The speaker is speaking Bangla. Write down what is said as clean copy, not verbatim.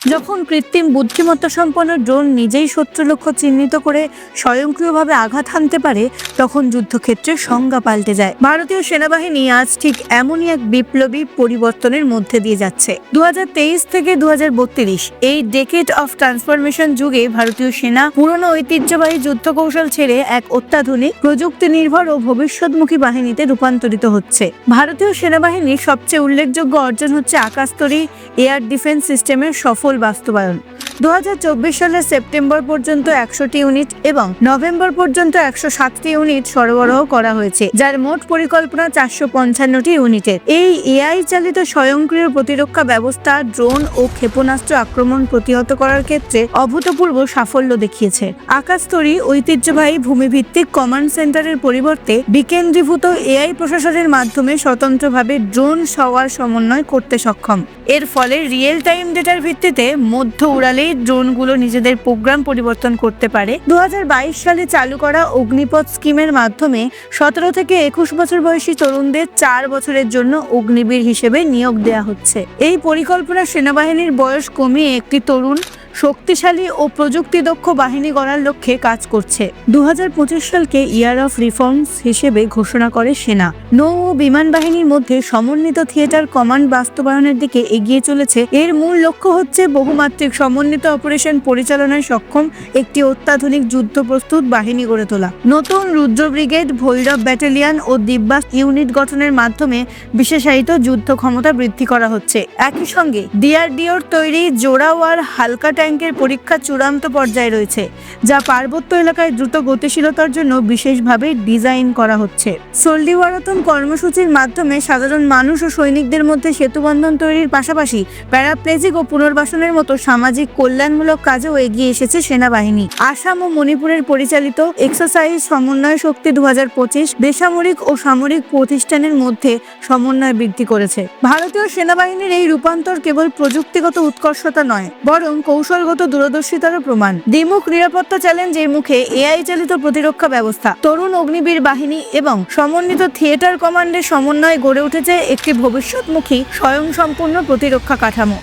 যখন কৃত্রিম বুদ্ধিমত্তা সম্পন্ন ড্রোন নিজেই শত্রু লক্ষ্য চিহ্নিত করে স্বয়ংক্রিয়ভাবে আঘাত হানতে পারে, তখন যুদ্ধক্ষেত্রের সংজ্ঞা পাল্টে যায়। ভারতীয় সেনাবাহিনী আজ ঠিক এমনই এক বিপ্লবী পরিবর্তনের মধ্যে দিয়ে যাচ্ছে। 2023 থেকে 2032 এই ডেকেড অফ ট্রান্সফরমেশন যুগে ভারতীয় সেনা পুরনো ঐতিহ্যবাহী যুদ্ধ কৌশল ছেড়ে এক অত্যাধুনিক প্রযুক্তি নির্ভর ও ভবিষ্যৎমুখী বাহিনীতে রূপান্তরিত হচ্ছে। ভারতীয় সেনাবাহিনীর সবচেয়ে উল্লেখযোগ্য অর্জন হচ্ছে আকাশতরী এয়ার ডিফেন্স সিস্টেমের সফল বাস্তবায়ন। 2024 সালের সেপ্টেম্বর পর্যন্ত 100টি ইউনিট এবং নভেম্বর পর্যন্ত 107টি ইউনিট সরবরাহ করা হয়েছে, যার মোট পরিকল্পনা 455টি ইউনিটের। এই এআই চালিত স্বয়ংক্রিয় প্রতিরক্ষা ব্যবস্থা ড্রোন ও ক্ষেপণাস্ত্র আক্রমণ প্রতিহত করার ক্ষেত্রে অভূতপূর্ব সাফল্য দেখিয়েছে। আকাশতরী ঐতিহ্যবাহী ভূমিভিত্তিক কমান্ড সেন্টারের পরিবর্তে বিকেন্দ্রীভূত এআই প্রশাসনের মাধ্যমে স্বতন্ত্রভাবে ড্রোন সওয়ার সমন্বয় করতে সক্ষম। এর ফলে রিয়েল টাইম ডেটার ভিত্তিতে মধ্য উড়ালেই ড্রোনগুলো নিজেদের প্রোগ্রাম পরিবর্তন করতে পারে। 2022 সালে চালু করা অগ্নিপথ স্কিমের মাধ্যমে 17 থেকে 21 বছর বয়সী তরুণদের 4 বছরের জন্য অগ্নিবীর হিসেবে নিয়োগ দেওয়া হচ্ছে। এই পরিকল্পনা সেনাবাহিনীর বয়স কমিয়ে একটি তরুণ, শক্তিশালী ও প্রযুক্তিদক্ষ বাহিনী গড়ার লক্ষ্যে কাজ করছে। 2025 সালকে ইয়ার অফ রিফর্মস হিসেবে ঘোষণা করে সেনা। নৌ ও বিমান বাহিনীর মধ্যে সমন্বিত থিয়েটার কমান্ড বাস্তবায়নের দিকে এগিয়ে চলেছে। এর মূল লক্ষ্য হচ্ছে বহুমাত্রিক সমন্বিত অপারেশন পরিচালনায় সক্ষম একটি অত্যাধুনিক যুদ্ধ প্রস্তুত বাহিনী গড়ে তোলা। নতুন রুদ্র ব্রিগেড, ভৈরব ব্যাটালিয়ন ও দিব্যাস ইউনিট গঠনের মাধ্যমে বিশেষায়িত যুদ্ধ ক্ষমতা বৃদ্ধি করা হচ্ছে। একই সঙ্গে ডিআরডিওর তৈরি জোরাওয়ার হালকা ট্যাঙ্কের পরীক্ষা চূড়ান্ত পর্যায়ে রয়েছে, যা পার্বত্য এলাকায় দ্রুত গতিশীলতার জন্য বিশেষভাবে ডিজাইন করা হচ্ছে। সল্লিওয়ারাতন কর্মসূচির মাধ্যমে সাধারণ মানুষ ও সৈনিকদের মধ্যে সেতুবন্ধন তৈরির পাশাপাশি প্যারাপ্লেজিক ও পুনর্বাসনের মতো সামাজিক কল্যাণমূলক কাজেও এগিয়ে এসেছে সেনাবাহিনী। আসাম ও মণিপুরের পরিচালিত এক্সারসাইজ সমন্বয় শক্তি 2025 বেসামরিক ও সামরিক প্রতিষ্ঠানের মধ্যে সমন্বয় বৃদ্ধি করেছে। ভারতীয় সেনাবাহিনীর এই রূপান্তর কেবল প্রযুক্তিগত উৎকর্ষতা নয়, বরং কৌশলগত দূরদর্শিতারও প্রমাণ। দ্বিমুখ নিরাপত্তা চ্যালেঞ্জের মুখে এআই চালিত প্রতিরক্ষা ব্যবস্থা, তরুণ অগ্নিবীর বাহিনী এবং সমন্বিত থিয়েটার কমান্ডের সমন্বয়ে গড়ে উঠেছে একটি ভবিষ্যৎমুখী স্বয়ংসম্পূর্ণ প্রতিরক্ষা কাঠামো।